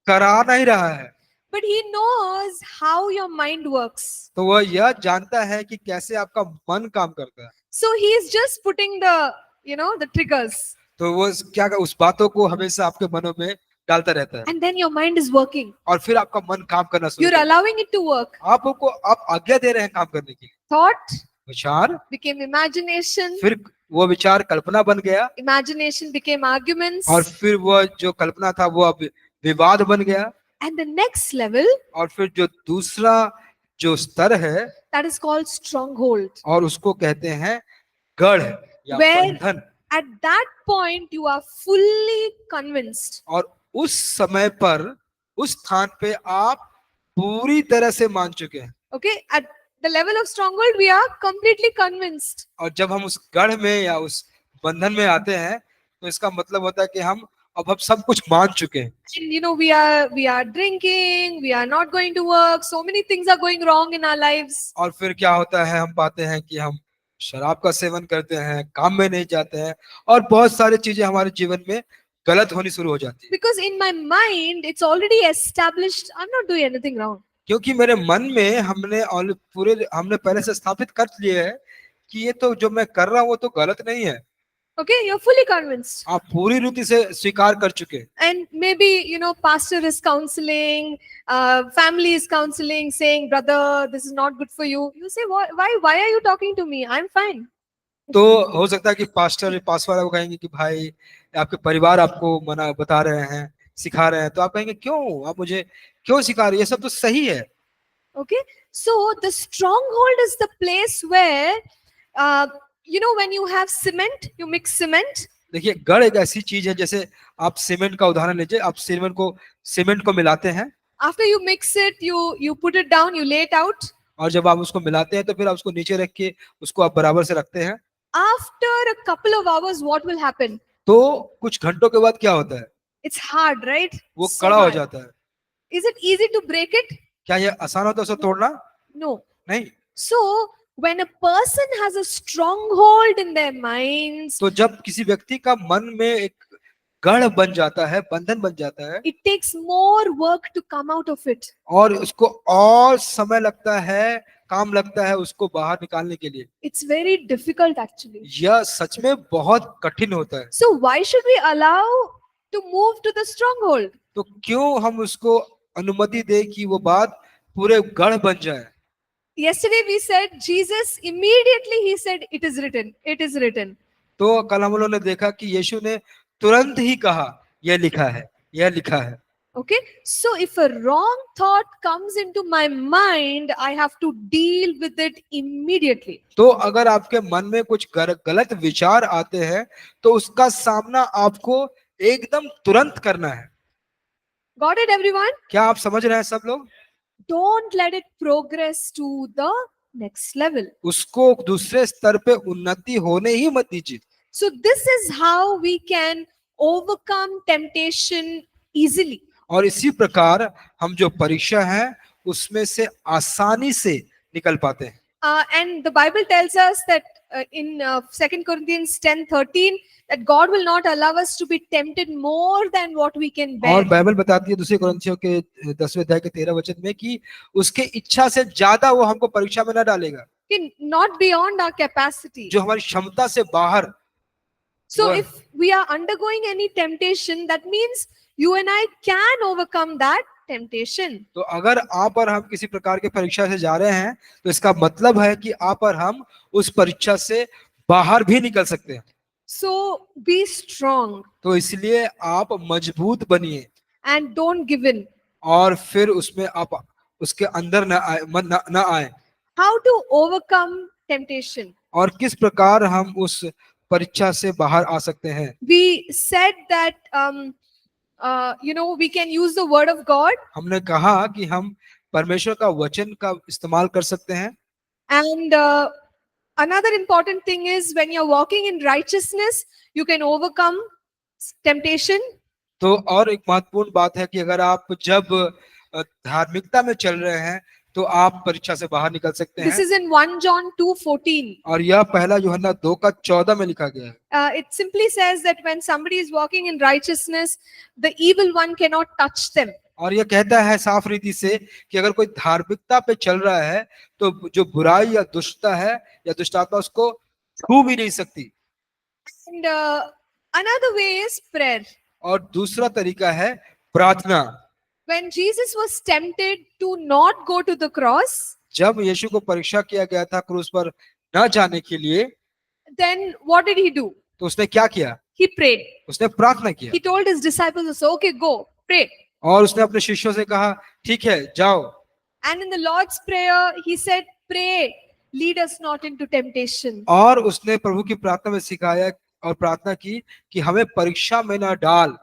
करा नहीं रहा है, But he knows how your mind works. तो वह यह जानता है कि कैसे आपका मन काम करता है। So he is just putting the triggers. तो वो क्या उस बातों को हमेशा आपके मनों में डालता रहता है। And then your mind is working. और फिर आपका मन काम करना शुरू You're करता है। allowing it to work. आप आज्ञा दे रहे हैं काम करने की। Thought विचार became imagination. फिर वो विचार कल्पना बन गया Imagination became arguments. और फिर वो जो कल्पना था वो अब विवाद बन गया। And the next level, और फिर जो दूसरा जो स्तर है that is called stronghold. और उसको कहते हैं गढ़ या Where- बंधन। At that point, you are fully convinced. और उस समय पर उस स्थान पे आप पूरी तरह से मान चुके हैं। Okay, at the level of stronghold, we are completely convinced. और जब हम उस गढ़ में या उस बंधन में आते हैं तो इसका मतलब होता है कि हम सब कुछ मान चुके हैं। And you know, we are drinking, we are not going to work, so many things are going wrong in our lives. और फिर क्या होता है, हम पाते हैं कि हम शराब का सेवन करते हैं, काम में नहीं जाते हैं और बहुत सारी चीजें हमारे जीवन में गलत होनी शुरू हो जाती है। Because in my mind, it's already established, I'm not doing anything wrong. क्योंकि मेरे मन में हमने पहले से स्थापित कर लिए है कि ये तो जो मैं कर रहा हूँ वो तो गलत नहीं है। Okay, you're fully convinced. आप पूरी रीति से स्वीकार कर चुके हैं। And maybe, you know, pastor is counseling, family is counseling, saying, brother, this is not good for you. You say, why are you talking to me? I'm fine. तो हो सकता है कि पास वाला को कहेंगे कि भाई आपके परिवार आपको मना बता रहे हैं, सिखा रहे हैं, तो आप कहेंगे क्यों, आप मुझे क्यों सिखा रहे हैं, ये सब तो सही है। Okay, so the stronghold is the place where, you know, when you have cement, you mix cement. देखिए, गढ़ एक ऐसी चीज है, जैसे आप सीमेंट का उदाहरण लीजिए, आप सीमेंट को मिलाते हैं After you mix it, you put it down, you lay it out. और जब आप उसको मिलाते हैं तो फिर आप उसको नीचे रख के उसको आप बराबर से रखते हैं। After a couple of hours, what will happen? तो कुछ घंटों के बाद क्या होता है, It's hard, right? वो So कड़ा हो hard. जाता है। Is it easy to break it? क्या ये आसान होता है उसे तोड़ना? No. नहीं। So when a person has a stronghold in their minds, तो जब किसी व्यक्ति का मन में एक गढ़ बन जाता है, बंधन बन जाता है, it takes more work to come out of it. और उसको और समय लगता है, काम लगता है उसको बाहर निकालने के लिए। It's very difficult actually. यह सच में बहुत कठिन होता है। So why should we allow to move to the stronghold? तो क्यों हम उसको अनुमति दे कि वो बात पूरे गढ़ बन जाए? Yesterday we said Jesus immediately he said it is written, it is written. तो कल हम लोगों ने देखा कि यीशु ने तुरंत ही कहा, यह लिखा है, यह लिखा है। Okay, so if a wrong thought comes into my mind, I have to deal with it immediately. तो अगर आपके मन में कुछ गलत विचार आते हैं तो उसका सामना आपको एकदम तुरंत करना है। Got it, everyone? क्या आप समझ रहे हैं सब लोग? Don't let it progress to the next level. उसको दूसरे स्तर पे उन्नति होने ही मत दीजिए। So this is how we can overcome temptation easily. और इसी प्रकार हम जो परीक्षा है उसमें से आसानी से निकल पाते हैं। And the Bible tells us that in 2 Corinthians 10:13 that God will not allow us to be tempted more than what we can bear. और बाइबल बताती है 2 कुरिन्थियों के 10वें अध्याय के 13 वचन में कि उसके इच्छा से ज्यादा वो हमको परीक्षा में न डालेगा, Okay, not beyond our capacity. जो हमारी क्षमता से बाहर। So Well- if we are undergoing any temptation, that means you and I can overcome that temptation. तो अगर आप और हम किसी प्रकार के परीक्षा से जा रहे हैं तो इसका मतलब है कि आप और हम उस परीक्षा से बाहर भी निकल सकते हैं। So be strong तो इसलिए आप मजबूत बनिए and don't give in. और फिर उसमें आप उसके अंदर न आए। How to overcome temptation? और किस प्रकार हम उस परीक्षा से बाहर आ सकते हैं? We said that you know, we can use the word of God, हमने कहा कि हम परमेश्वर का वचन का इस्तेमाल कर सकते हैं। and another important thing is when you're walking in righteousness, you can overcome temptation. तो और एक महत्वपूर्ण बात है कि अगर आप जब धार्मिकता में चल रहे हैं तो आप परीक्षा से बाहर निकल सकते This हैं। is in 1 John 2:14. और यह पहला यूहन्ना 2:14 में लिखा गया है। It simply says that when somebody is walking in righteousness, the evil one cannot touch them. और यह कहता है साफ रीति से कि अगर कोई धार्मिकता पे चल रहा है तो जो बुराई या दुष्टता है या दुष्टात्मा उसको छू भी नहीं सकती। And another way is prayer. और दूसरा तरीका है प्रार्थना। When Jesus was tempted to not go to the cross, जब यीशु को परीक्षा किया गया था क्रूस पर न जाने के लिए, then what did he do? तो उसने क्या किया? He prayed. उसने प्रार्थना किया He told his disciples also, okay, go, pray. और उसने अपने शिष्यों से कहा ठीक है जाओ। And in the Lord's Prayer, he said, pray, lead us not into temptation. और उसने प्रभु की प्रार्थना में सिखाया और प्रार्थना की कि हमें परीक्षा में ना डाल।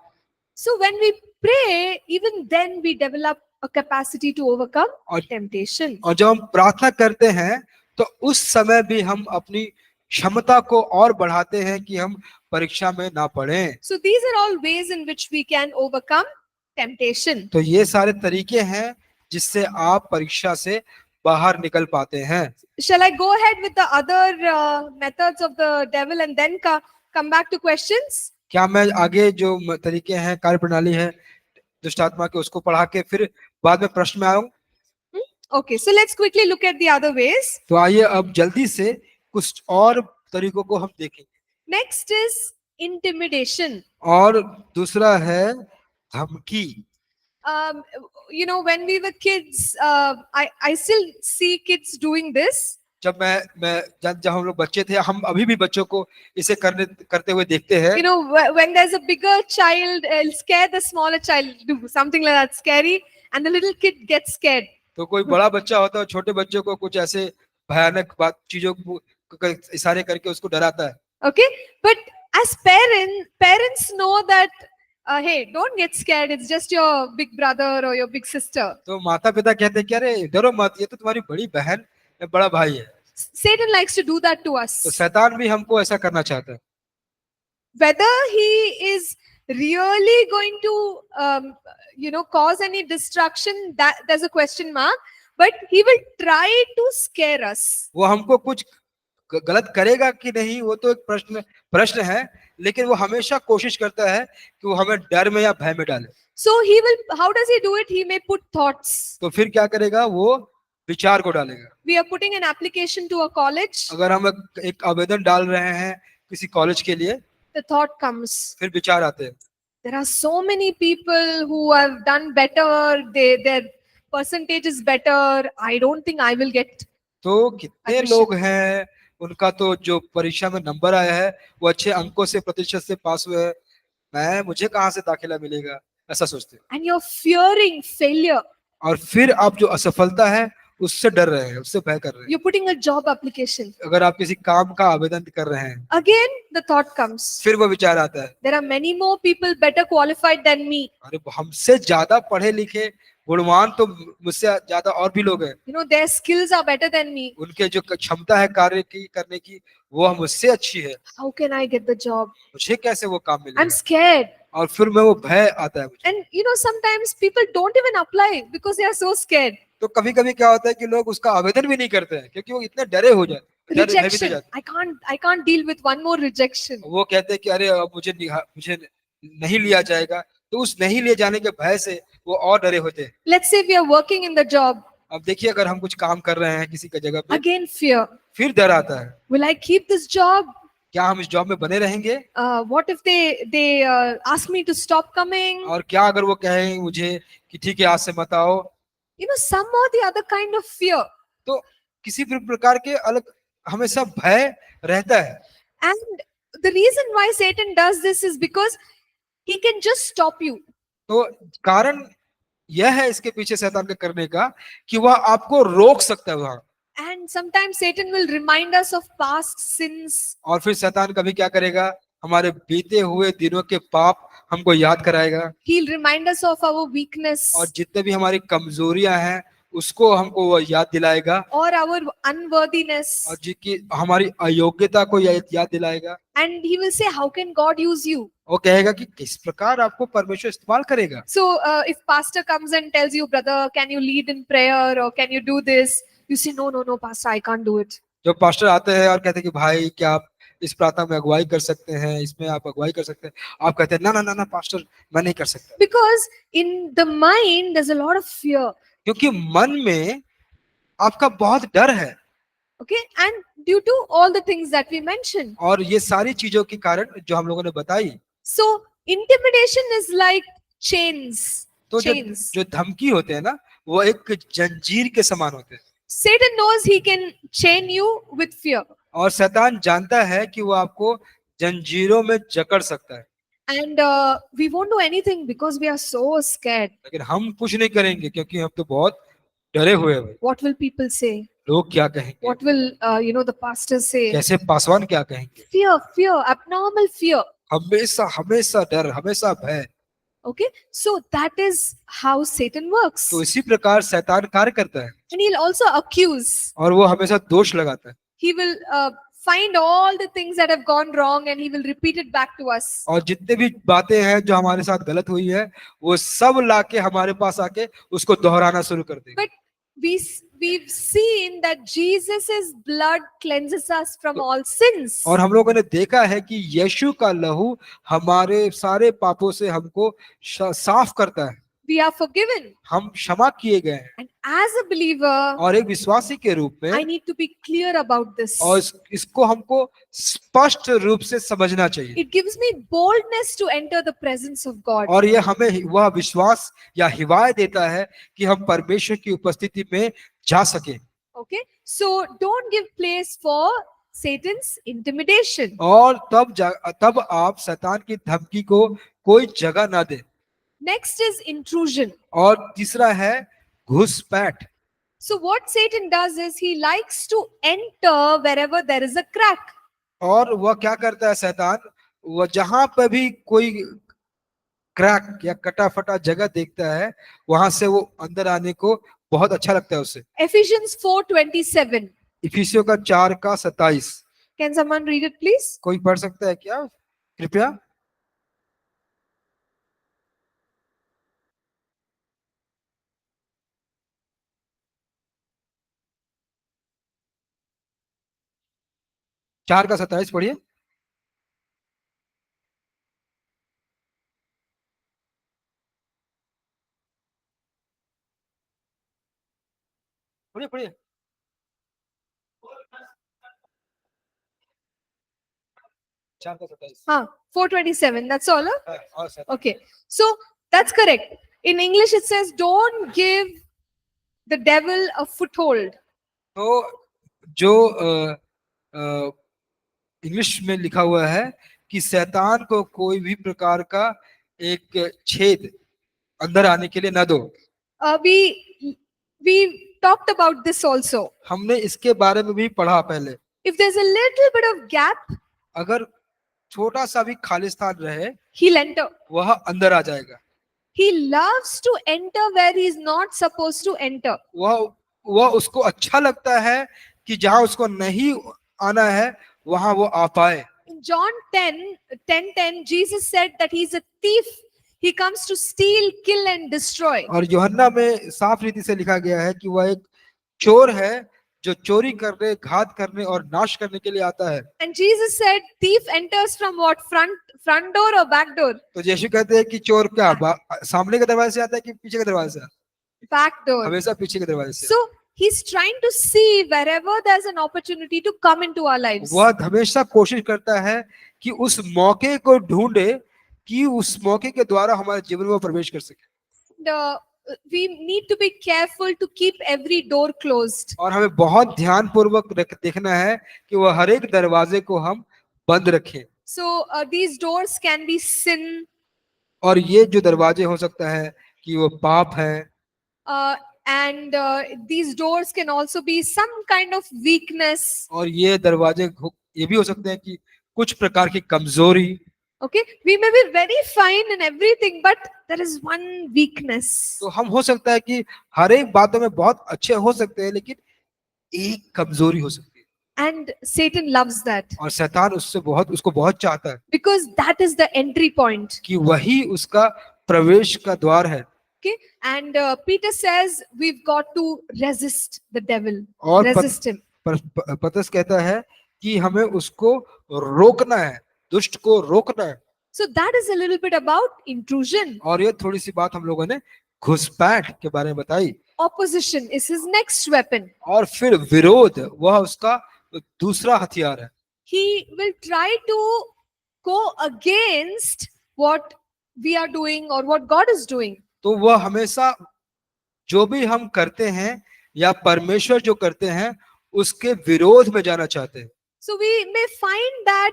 So when we pray, even then we develop a capacity to overcome और- temptation. और जब हम प्रार्थना करते हैं तो उस समय भी हम अपनी क्षमता को और बढ़ाते हैं कि हम परीक्षा में ना पड़ें। So these are all ways in which we can overcome temptation. तो ये सारे तरीके हैं जिससे आप परीक्षा से बाहर निकल पाते हैं। Shall I go ahead with the other methods of the devil and then come back to questions? क्या मैं आगे जो तरीके हैं कार्य प्रणाली है दुष्ट आत्मा के उसको पढ़ा के फिर बाद में प्रश्न में आऊं? Okay, so let's quickly look at the other ways. तो आइए अब जल्दी से कुछ और तरीकों को हम देखें। Next is intimidation. और दूसरा है धमकी। Um, you know, when we were kids, I still see kids doing this. जब हम लोग बच्चे थे हम अभी भी बच्चों को इसे करते हुए देखते हैं। You know, when there's a bigger child, it'll scare the smaller child, do something like that scary, and the little kid gets scared. तो कोई बड़ा बच्चा होता है छोटे बच्चों को कुछ ऐसे भयानक चीजों को इशारे करके उसको डराता है। Okay, but as parents know that, hey, don't get scared. It's just your big brother or your big sister. तो माता पिता कहते हैं कि अरे डरो मत ये तो तुम्हारी बड़ी बहन या बड़ा भाई है। Satan likes to do that to तो us. शैतान भी हमको ऐसा करना चाहता है। Whether he is really going to, cause any destruction, that there's a question mark. But he will try to scare us. वो हमको कुछ गलत करेगा कि नहीं वो तो एक प्रश्न है, लेकिन वो हमेशा कोशिश करता है कि वो हमें डर में या भय में डाले। So how does he do it? He may put thoughts. तो फिर क्या करेगा? वो विचार को डालेगा। We are putting an application to a college. अगर हम एक आवेदन डाल रहे हैं किसी कॉलेज के लिए, The thought comes. फिर विचार आते हैं। There are so many people who have done better. Their percentage is better. I don't think I will get. तो कितने admission. लोग हैं उनका तो जो परीक्षा में नंबर आया है वो अच्छे अंकों से प्रतिशत से पास हुए हैं, मुझे कहाँ से दाखिला मिलेगा, ऐसा सोचते हैं। And you're fearing failure. और फिर आप जो असफलता है उससे डर रहे हैं, उससे भय कर रहे हैं। You're putting a job application. अगर आप किसी काम का आवेदन कर रहे हैं, Again, the thought comes. फिर वो विचार आता है, There are many more people better qualified than me. अरे हमसे ज्यादा पढ़े लिखे गुणवान तो मुझसे ज्यादा और भी लोग हैं। You know, their skills are better than me. उनके जो क्षमता है कार्य की करने की वो मुझसे अच्छी है, How can I get the job? मुझे कैसे वो काम मिलेगा? I'm scared. और फिर मैं वो भय आता है मुझे। And you know, sometimes people don't even apply because they are so scared. तो कभी कभी क्या होता है कि लोग उसका आवेदन भी नहीं करते हैं क्योंकि वो इतने डरे हो जाते हैं, भयभीत हो Rejection. जाते I can't deal with one more rejection. हैं। वो कहते हैं कि अरे अब मुझे नहीं लिया जाएगा, तो उस नहीं लिए जाने के भय से वो और डरे होते हैं। Let's say we are working in the job. अब देखिए अगर हम कुछ काम कर रहे हैं किसी का जगह पे, Again, fear. फिर डर आता है, Will I keep this job? क्या हम इस जॉब में बने रहेंगे? What if they ask me to stop coming? और क्या अगर वो कहें मुझे कि ठीक है आज से मत आओ? You know, some or the other kind of fear. तो किसी भी प्रकार के अलग हमेशा भय रहता है। And the reason why Satan does this is because he can just stop you. तो कारण यह है इसके पीछे शैतान के करने का कि वह आपको रोक सकता है वहां। And sometimes Satan will remind us of past sins. और फिर शैतान कभी क्या करेगा? हमारे बीते हुए दिनों के पाप हमको याद कराएगा। He'll remind us of our weakness और जितने भी हमारी कमजोरियां हैं उसको हमको वो याद दिलाएगा। or our unworthiness. और जिसकी हमारी अयोग्यता को याद दिलाएगा। And he will say, how can God use you? वो कहेगा कि किस प्रकार आपको परमेश्वर इस्तेमाल करेगा। So if pastor comes and tells you, brother, can you lead in prayer or can you do this? You say, no, pastor, I can't do it. जो पास्टर आते हैं और कहते हैं कि भाई क्या आप इस प्रार्थना में अगुवाई कर सकते हैं, इसमें आप अगुवाई कर सकते हैं, आप कहते हैं ना पास्टर मैं नहीं कर सकता। Because in the mind, there's a lot of fear. क्योंकि मन में आपका बहुत डर है। Okay, and due to all the things that we mentioned. और ये सारी चीजों के कारण जो हम लोगों ने बताई। So intimidation is like chains. तो Chains. जो धमकी होते हैं ना वो एक जंजीर के समान होते हैं। Satan knows he can chain you with fear. और शैतान जानता है कि वो आपको जंजीरों में जकड़ सकता है, And we won't do anything because we are so scared. लेकिन हम कुछ नहीं करेंगे क्योंकि हम तो बहुत डरे हुए हैं। What will people say? लोग क्या कहेंगे, What will, the pastor say? कैसे पासवान क्या कहेंगे। Fear, fear, abnormal fear. हमेशा हमेशा डर, हमेशा भय। Okay, so that is how Satan works. तो इसी प्रकार शैतान कार्य करता है And he'll also accuse. और वो हमेशा दोष लगाता है He will find all the things that have gone wrong and he will repeat it back to us. और जितने भी बातें हैं जो हमारे साथ गलत हुई है वो सब लाके हमारे पास आके उसको दोहराना शुरू कर देगा। But we've seen that Jesus' blood cleanses us from all sins. और हम लोगों ने देखा है कि यीशु का लहू हमारे सारे पापों से हमको साफ करता है, We are forgiven. हम क्षमा किए गए हैं। And as a believer, और एक विश्वासी के रूप I में need to be clear about this. और इसको हमको स्पष्ट रूप से समझना चाहिए It gives me boldness to enter the presence of God. और ये हमें वह विश्वास या हिवायत देता है कि हम परमेश्वर की उपस्थिति में जा सके। Okay, so don't give place for Satan's intimidation. और तब आप शैतान की धमकी को कोई जगह ना दे। Next is intrusion. और तीसरा है घुसपैठ। So what Satan does is he likes to enter wherever there is a crack. और वह क्या करता है शैतान, वह जहां पर भी कोई क्रैक या कटा फटा जगह देखता है वहां से वो अंदर आने को बहुत अच्छा लगता है उसे। Ephesians 4:27. इफिसियों का 4:27। Can someone read it, please? कोई पढ़ सकता है क्या कृपया? चार का 27 पढ़िए। पढ़िए पढ़िए। 4:27। Huh, 4:27. That's all. Huh? हाँ, और 27। Okay, so that's correct. In English, it says, "Don't give the devil a foothold." तो जो इंग्लिश में लिखा हुआ है कि शैतान को कोई भी प्रकार का एक छेद अंदर आने के लिए ना दो। We talked about this also. हमने इसके बारे में भी पढ़ा पहले। If there's a little bit of gap, अगर छोटा सा भी खालिस्तान रहे he'll enter. वह अंदर आ जाएगा। He loves to enter where he's not supposed to enter. वह उसको अच्छा लगता है कि जहां उसको नहीं आना है वहां वो आ पाए। In John 10:10, Jesus said that he's a thief. He comes to steal, kill, and destroy. और यूहन्ना में साफ रीति से लिखा गया है कि वह एक चोर है जो चोरी करने, घात करने और नाश करने के लिए आता है। And Jesus said, thief enters from what? Front door or back door? तो यीशु कहते हैं कि चोर क्या सामने के दरवाजे से आता है कि पीछे के दरवाजे से? Back door. हमेशा पीछे के दरवाजे से। So he's trying to see wherever there's an opportunity to come into our lives. वह हमेशा कोशिश करता है कि उस मौके को ढूंढे कि उस मौके के द्वारा हमारे जीवन में प्रवेश कर सके। We need to be careful to keep every door closed. और हमें बहुत ध्यान पूर्वक देखना है कि वह हर एक दरवाजे को हम बंद रखें। So these doors can be sin. और ये जो दरवाजे हो सकता है कि वो पाप है। And these doors can also be some kind of weakness. और ये दरवाजे ये भी हो सकते हैं कि कुछ प्रकार की कमजोरी। Okay, we may be very fine in everything, but there is one weakness. तो हम हो सकता है कि हर एक बातों में बहुत अच्छे हो सकते हैं लेकिन एक कमजोरी हो सकती है। And Satan loves that. और शैतान उसको बहुत चाहता है। Because that is the entry point. कि वही उसका प्रवेश का द्वार है। Okay, and Peter says we've got to resist the devil. और Resist him. पतरस कहता है कि हमें उसको रोकना है, दुष्ट को रोकना है। So that is a little bit about intrusion. और ये थोड़ी सी बात हम लोगों ने घुसपैठ के बारे में बताई। Opposition is his next weapon. और फिर विरोध वह उसका दूसरा हथियार है। He will try to go against what we are doing or what God is doing. तो वह हमेशा जो भी हम करते हैं या परमेश्वर जो करते हैं उसके विरोध में जाना चाहते हैं। So we may find that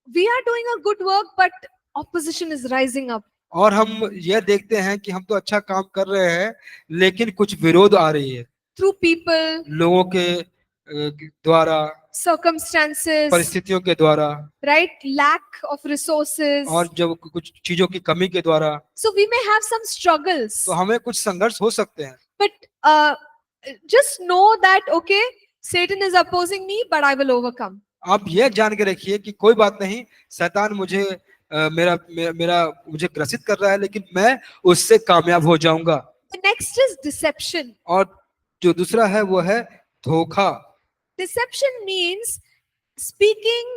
we are doing a good work, but opposition is rising up. और हम यह देखते हैं कि हम तो अच्छा काम कर रहे हैं लेकिन कुछ विरोध आ रही है Through people, लोगों के द्वारा, circumstances, परिस्थितियों के द्वारा, right? Lack of resources. और जब कुछ चीजों की कमी के द्वारा, So we may have some struggles. तो हमें कुछ संघर्ष हो सकते हैं। But just know that, okay, Satan is opposing me, but I will overcome. आप यह जान के रखिए कि कोई बात नहीं, शैतान मुझे मुझे ग्रसित कर रहा है लेकिन मैं उससे कामयाब हो जाऊंगा। The next is deception. और जो दूसरा है वो है धोखा। Deception means speaking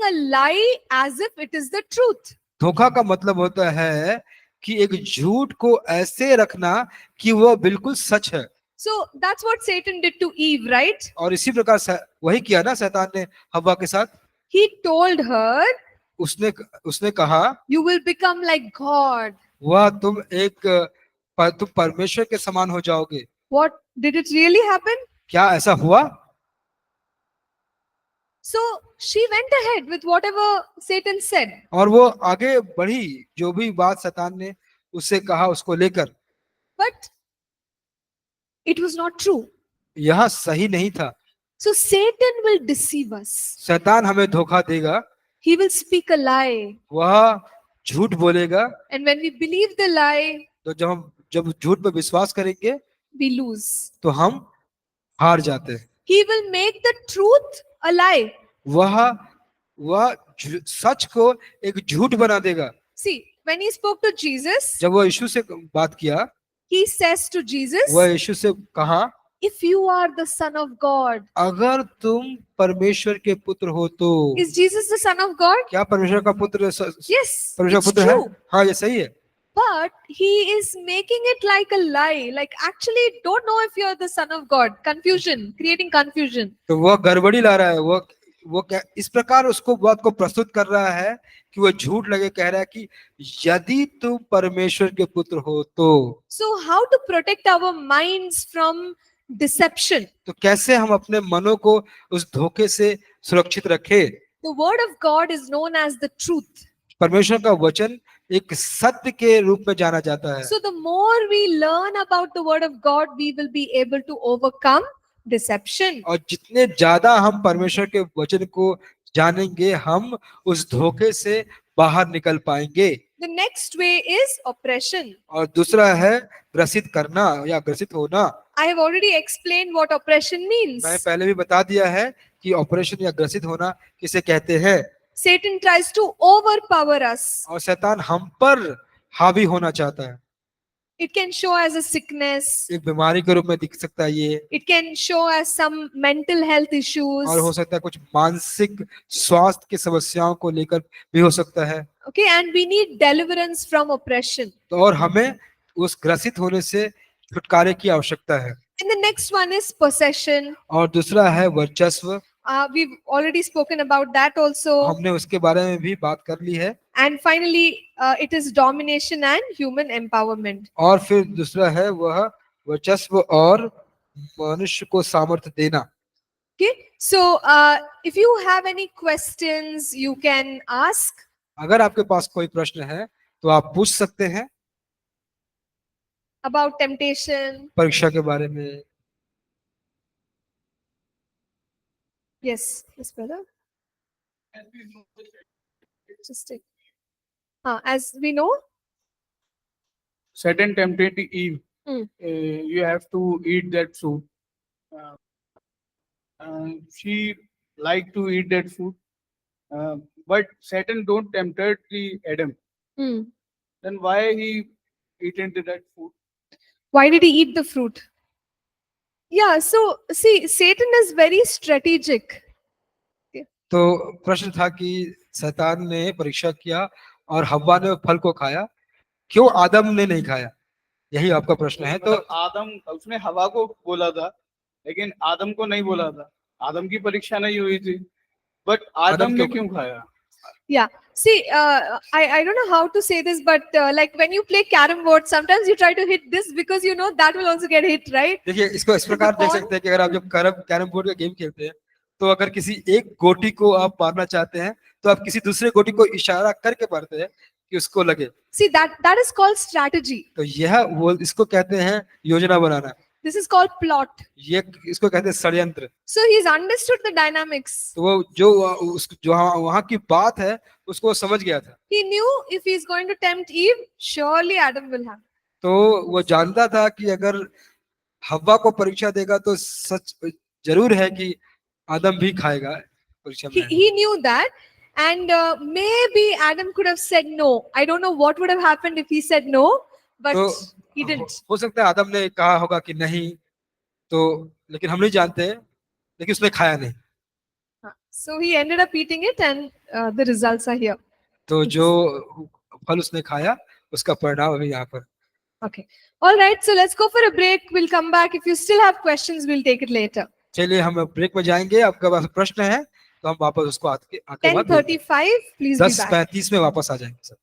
a lie as if it is the truth. धोखा का मतलब होता है कि एक झूठ को ऐसे रखना कि वो बिल्कुल सच है। So that's what Satan did to Eve, right? और इसी प्रकार वही किया ना शैतान ने हव्वा के साथ। He told her, उसने कहा you will become like God. तुम परमेश्वर के समान हो जाओगे। What did it really happen? क्या ऐसा हुआ? So she went ahead with whatever Satan said. और वो आगे बढ़ी जो भी बात शैतान ने उससे कहा उसको लेकर। But it was not true. यह सही नहीं था। So Satan will deceive us. शैतान हमें धोखा देगा। He will speak a lie. वह झूठ बोलेगा। And when we believe the lie, तो जब झूठ पर विश्वास करेंगे we lose. तो हम हार जाते हैं। He will make the truth a lie. वह सच को एक झूठ बना देगा। See, when he spoke to Jesus, जब वह यीशु से बात किया, he says to Jesus, वह यीशु से कहा, if you are the son of God. अगर तुम परमेश्वर के पुत्र हो तो। Is Jesus the son of God? क्या परमेश्वर का पुत्र Yes, परमेश्वर it's पुत्र है? true. हाँ, ये सही है। But he is making it like a lie. Like actually don't know if you're the son of God. Confusion, creating confusion. तो वह गड़बड़ी ला रहा है। वो क्या इस प्रकार उसको बात को प्रस्तुत कर रहा है कि वो झूठ लगे कह रहा है कि यदि तुम परमेश्वर के पुत्र हो तो। So how to protect our minds from deception? तो कैसे हम अपने मनों को उस धोखे से सुरक्षित रखें? The word of God is known as the truth. परमेश्वर का वचन एक सत्य के रूप में जाना जाता है। So the more we learn about the word of God, we will be able to overcome deception. और जितने ज्यादा हम परमेश्वर के वचन को जानेंगे हम उस धोखे से बाहर निकल पाएंगे। The next way is oppression. और दूसरा है ग्रसित करना या ग्रसित होना। I have already explained what oppression means. मैंने पहले भी बता दिया है कि ऑपरेशन या ग्रसित होना किसे कहते हैं। Satan tries to overpower us. और शैतान हम पर हावी होना चाहता है। It can show as a sickness. एक बीमारी के रूप में दिख सकता है ये। It can show as some mental health issues. और हो सकता है कुछ मानसिक स्वास्थ्य की समस्याओं को लेकर भी हो सकता है। Okay, and we need deliverance from oppression. तो और हमें उस ग्रसित होने से छुटकारे की आवश्यकता है। And the next one is possession. और दूसरा है वर्चस्व। We've already spoken about that also. हमने उसके बारे में भी बात कर ली है। And finally, it is domination and human empowerment. और फिर दूसरा है वह वर्चस्व और मनुष्य को सामर्थ्य देना। Okay, so if you have any questions, you can ask. अगर आपके पास कोई प्रश्न है तो आप पूछ सकते हैं About temptation. परीक्षा के बारे में। Yes, yes, brother. Just take. As we know, Satan tempted Eve. Hmm. You have to eat that fruit. She liked to eat that fruit, but Satan don't tempted the Adam. Then why he eaten that fruit? why did he eat the fruit? Yeah, so see, Satan is very strategic. तो प्रश्न था कि शैतान ने परीक्षा किया और हव्वा ने फल को खाया, क्यों आदम ने नहीं खाया? यही आपका प्रश्न है। तो आदम, उसने हवा को बोला था लेकिन आदम को नहीं बोला था। आदम की परीक्षा नहीं हुई थी, बट आदम ने क्यों खाया? Yeah, See, I don't know how to say this, but like when you play carrom board, sometimes you try to hit this because you know that will also get hit, right? देखिए इसको इस प्रकार देख pawn- सकते हैं कि अगर आप जब कैरम बोर्ड का गेम खेलते हैं तो अगर किसी एक गोटी को आप मारना चाहते हैं तो आप किसी दूसरे गोटी को इशारा करके मारते हैं कि उसको लगे। See, that is called strategy. तो यह वो इसको कहते हैं योजना बनाना, This is called plot. ये इसको कहते हैं षड्यंत्र। So he's understood the dynamics. तो वो जो जो वहाँ की बात है उसको वो समझ गया था। He knew if he's going to tempt Eve, surely Adam will have. तो वो जानता था कि अगर हव्वा को परीक्षा देगा तो सच जरूर है कि आदम भी खाएगा परीक्षा में। He knew that, and maybe Adam could have said no. I don't know what would have happened if he said no, but तो he didn't. हो सकता है आदम ने कहा होगा कि नहीं, तो लेकिन हम नहीं जानते, लेकिन उसने खाया नहीं। So he ended up eating it, and the results are here. तो जो फल उसने खाया उसका परिणाम अभी यहाँ पर। Okay. All right. So let's go for a break. We'll come back. If you still have questions, we'll take it later. चलिए हम ब्रेक में जाएंगे, आपका पास प्रश्न है तो हम वापस उसको आके 10:35. Please be back. 10:35 में वापस आ जाएंगे सर।